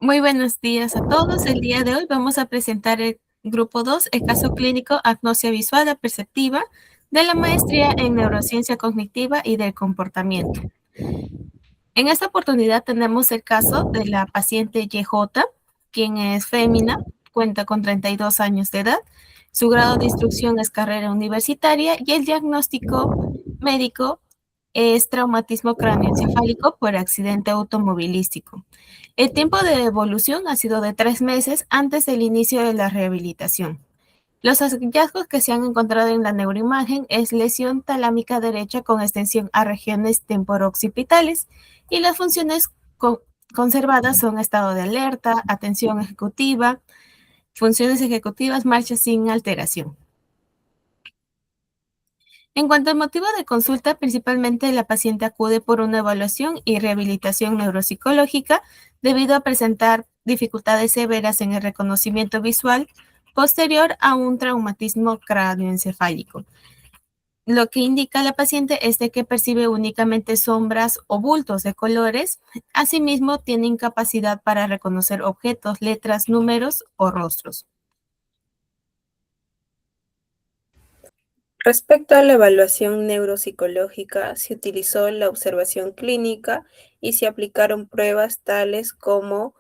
Muy buenos días a todos. El día de hoy vamos a presentar el grupo 2, el caso clínico agnosia visual aperceptiva de la maestría en neurociencia cognitiva y del comportamiento. En esta oportunidad tenemos el caso de la paciente YJ, quien es fémina, cuenta con 32 años de edad, su grado de instrucción es carrera universitaria y el diagnóstico médico es traumatismo cráneoencefálico por accidente automovilístico. El tiempo de evolución ha sido de 3 meses antes del inicio de la rehabilitación. Los hallazgos que se han encontrado en la neuroimagen es lesión talámica derecha con extensión a regiones temporooccipitales y las funciones conservadas son estado de alerta, atención ejecutiva, funciones ejecutivas, marcha sin alteración. En cuanto al motivo de consulta, principalmente la paciente acude por una evaluación y rehabilitación neuropsicológica debido a presentar dificultades severas en el reconocimiento visual posterior a un traumatismo cráneoencefálico. Lo que indica la paciente es de que percibe únicamente sombras o bultos de colores. Asimismo, tiene incapacidad para reconocer objetos, letras, números o rostros. Respecto a la evaluación neuropsicológica, se utilizó la observación clínica y se aplicaron pruebas tales como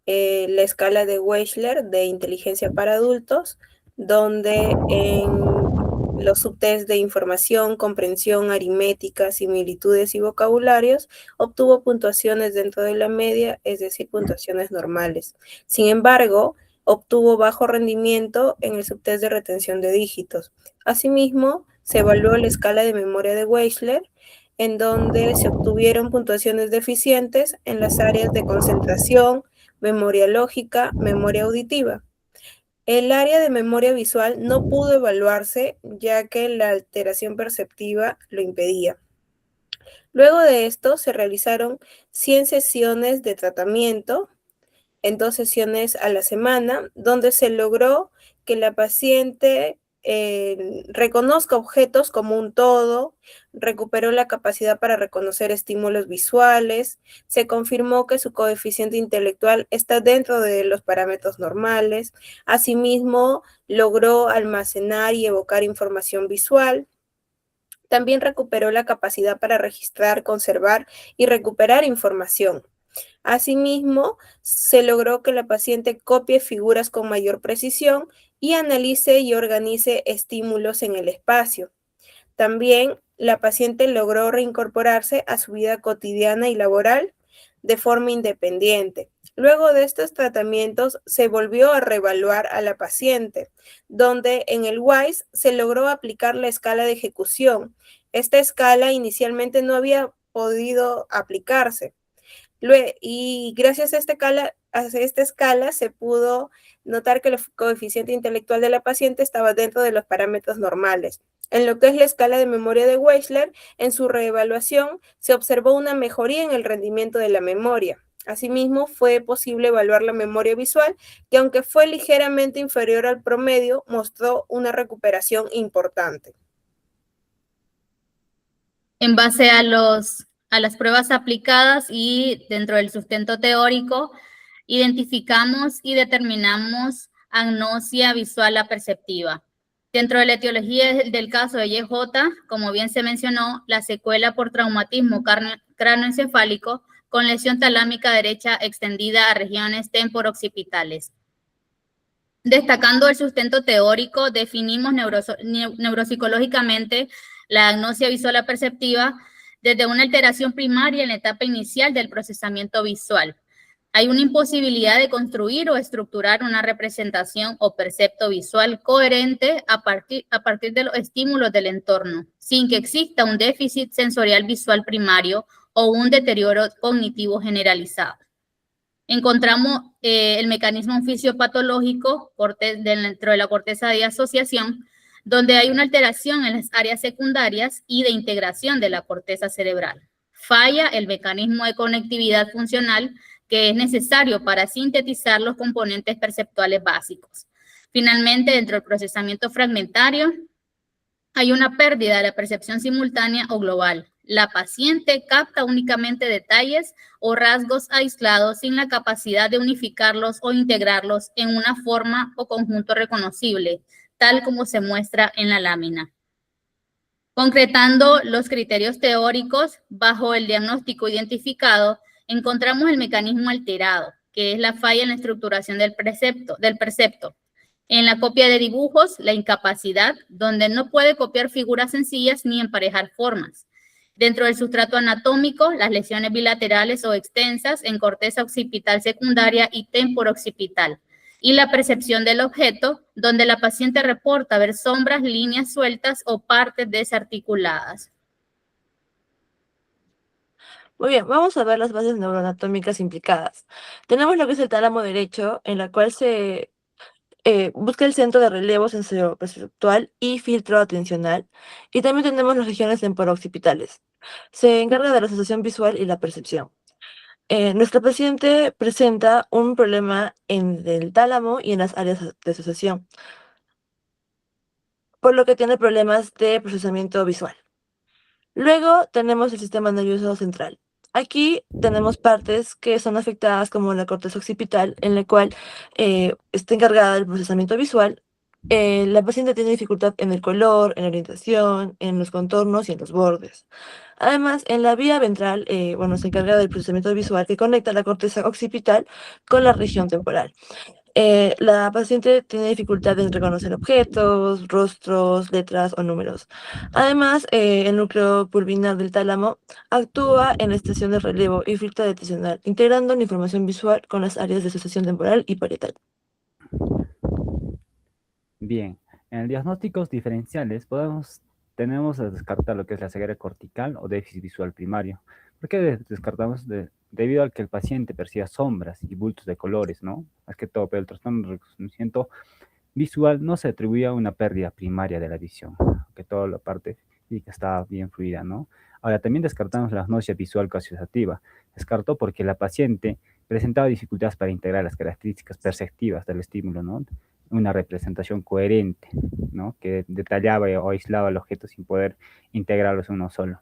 la escala de Wechsler de inteligencia para adultos, donde en los subtests de información, comprensión, aritmética, similitudes y vocabularios obtuvo puntuaciones dentro de la media, es decir, puntuaciones normales. Sin embargo, obtuvo bajo rendimiento en el subtest de retención de dígitos. Asimismo, se evaluó la escala de memoria de Wechsler, en donde se obtuvieron puntuaciones deficientes en las áreas de concentración, memoria lógica, memoria auditiva. El área de memoria visual no pudo evaluarse ya que la alteración perceptiva lo impedía. Luego de esto se realizaron 100 sesiones de tratamiento en 2 sesiones a la semana, donde se logró que la paciente reconozca objetos como un todo, recuperó la capacidad para reconocer estímulos visuales, se confirmó que su coeficiente intelectual está dentro de los parámetros normales, asimismo logró almacenar y evocar información visual. También recuperó la capacidad para registrar, conservar y recuperar información. Asimismo, se logró que la paciente copie figuras con mayor precisión y analice y organice estímulos en el espacio. También la paciente logró reincorporarse a su vida cotidiana y laboral de forma independiente. Luego de estos tratamientos se volvió a reevaluar a la paciente, donde en el WISE se logró aplicar la escala de ejecución. Esta escala inicialmente no había podido aplicarse. Y gracias a esta escala se pudo notar que el coeficiente intelectual de la paciente estaba dentro de los parámetros normales. En lo que es la escala de memoria de Wechsler, en su reevaluación se observó una mejoría en el rendimiento de la memoria. Asimismo, fue posible evaluar la memoria visual, que aunque fue ligeramente inferior al promedio, mostró una recuperación importante. En base a las pruebas aplicadas y dentro del sustento teórico, identificamos y determinamos agnosia visual aperceptiva. Dentro de la etiología del caso de YJ, como bien se mencionó, la secuela por traumatismo cráneoencefálico con lesión talámica derecha extendida a regiones temporooccipitales. Destacando el sustento teórico, definimos neuropsicológicamente la agnosia visual aperceptiva desde una alteración primaria en la etapa inicial del procesamiento visual. Hay una imposibilidad de construir o estructurar una representación o percepto visual coherente a partir de los estímulos del entorno, sin que exista un déficit sensorial visual primario o un deterioro cognitivo generalizado. Encontramos el mecanismo fisiopatológico dentro de la corteza de asociación, donde hay una alteración en las áreas secundarias y de integración de la corteza cerebral. Falla el mecanismo de conectividad funcional que es necesario para sintetizar los componentes perceptuales básicos. Finalmente, dentro del procesamiento fragmentario, hay una pérdida de la percepción simultánea o global. La paciente capta únicamente detalles o rasgos aislados sin la capacidad de unificarlos o integrarlos en una forma o conjunto reconocible, tal como se muestra en la lámina. Concretando los criterios teóricos, bajo el diagnóstico identificado, encontramos el mecanismo alterado, que es la falla en la estructuración del percepto. En la copia de dibujos, la incapacidad, donde no puede copiar figuras sencillas ni emparejar formas. Dentro del sustrato anatómico, las lesiones bilaterales o extensas en corteza occipital secundaria y temporooccipital. Y la percepción del objeto, donde la paciente reporta ver sombras, líneas sueltas o partes desarticuladas. Muy bien, vamos a ver las bases neuroanatómicas implicadas. Tenemos lo que es el tálamo derecho, en la cual se busca el centro de relevo sensoroperceptual y filtro atencional. Y también tenemos las regiones temporooccipitales. Se encarga de la asociación visual y la percepción. Nuestra paciente presenta un problema en el tálamo y en las áreas de asociación, por lo que tiene problemas de procesamiento visual. Luego tenemos el sistema nervioso central. Aquí tenemos partes que son afectadas como la corteza occipital, en la cual está encargada del procesamiento visual. La paciente tiene dificultad en el color, en la orientación, en los contornos y en los bordes. Además, en la vía ventral, se encarga del procesamiento visual que conecta la corteza occipital con la región temporal. La paciente tiene dificultad en reconocer objetos, rostros, letras o números. Además, el núcleo pulvinar del tálamo actúa en la estación de relevo y filtro atencional, integrando la información visual con las áreas de asociación temporal y parietal. Bien, en diagnósticos diferenciales tenemos a descartar lo que es la ceguera cortical o déficit visual primario. ¿Por qué descartamos? Debido a que el paciente perciba sombras y bultos de colores, ¿no? Es que todo, pero el trastorno de reconocimiento visual no se atribuye a una pérdida primaria de la visión, que toda la parte física está bien fluida, ¿no? Ahora, también descartamos la agnosia visual coasociativa. Descartó porque la paciente presentaba dificultades para integrar las características perceptivas del estímulo, ¿no? Una representación coherente, ¿no? Que detallaba o aislaba el objeto sin poder integrarlos en uno solo.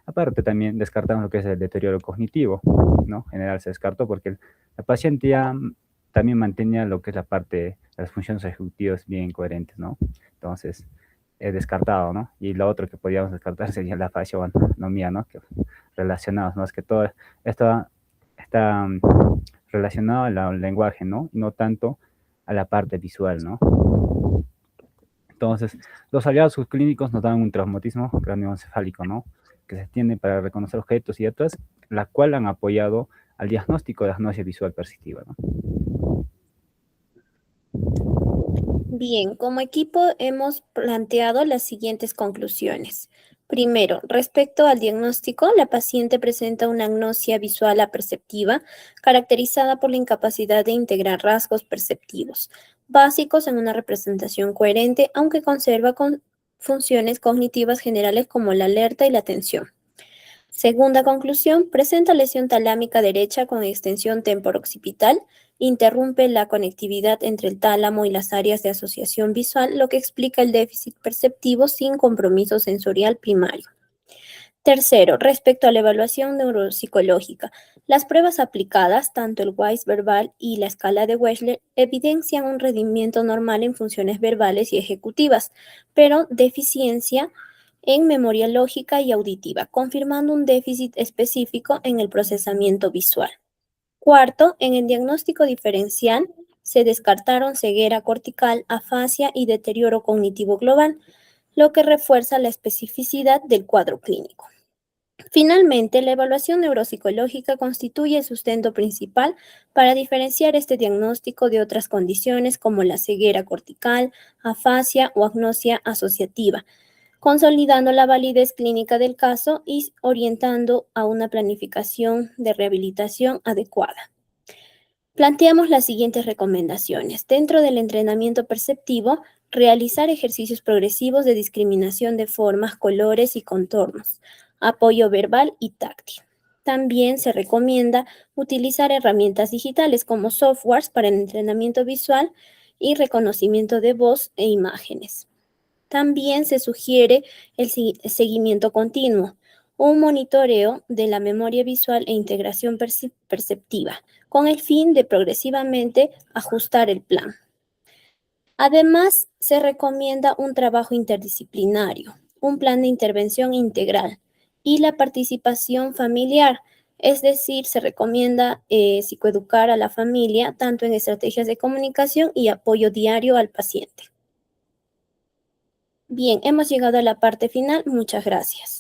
Aparte, también descartamos lo que es el deterioro cognitivo, ¿no? En general se descartó porque la paciente ya también mantenía lo que es la parte de las funciones ejecutivas bien coherentes, ¿no? Entonces, es descartado, ¿no? Y lo otro que podríamos descartar sería la fasionomía, ¿no? Que relacionados, ¿no? Es que todo esto está relacionado al lenguaje, ¿no? No tanto a la parte visual, ¿no? Entonces, los aliados subclínicos nos dan un traumatismo craneoencefálico, ¿no? Que se extiende para reconocer objetos y otras, la cual han apoyado al diagnóstico de agnosia visual perceptiva, ¿no? Bien, como equipo hemos planteado las siguientes conclusiones. Primero, respecto al diagnóstico, la paciente presenta una agnosia visual aperceptiva caracterizada por la incapacidad de integrar rasgos perceptivos básicos en una representación coherente, aunque conserva funciones cognitivas generales como la alerta y la atención. Segunda conclusión, presenta lesión talámica derecha con extensión temporooccipital, interrumpe la conectividad entre el tálamo y las áreas de asociación visual, lo que explica el déficit perceptivo sin compromiso sensorial primario. Tercero, respecto a la evaluación neuropsicológica, las pruebas aplicadas, tanto el WISE verbal y la escala de Wechsler, evidencian un rendimiento normal en funciones verbales y ejecutivas, pero deficiencia en memoria lógica y auditiva, confirmando un déficit específico en el procesamiento visual. Cuarto, en el diagnóstico diferencial se descartaron ceguera cortical, afasia y deterioro cognitivo global, lo que refuerza la especificidad del cuadro clínico. Finalmente, la evaluación neuropsicológica constituye el sustento principal para diferenciar este diagnóstico de otras condiciones como la ceguera cortical, afasia o agnosia asociativa, consolidando la validez clínica del caso y orientando a una planificación de rehabilitación adecuada. Planteamos las siguientes recomendaciones. Dentro del entrenamiento perceptivo, realizar ejercicios progresivos de discriminación de formas, colores y contornos, apoyo verbal y táctil. También se recomienda utilizar herramientas digitales como softwares para el entrenamiento visual y reconocimiento de voz e imágenes. También se sugiere el seguimiento continuo, un monitoreo de la memoria visual e integración perceptiva, con el fin de progresivamente ajustar el plan. Además, se recomienda un trabajo interdisciplinario, un plan de intervención integral y la participación familiar. Es decir, se recomienda psicoeducar a la familia tanto en estrategias de comunicación y apoyo diario al paciente. Bien, hemos llegado a la parte final. Muchas gracias.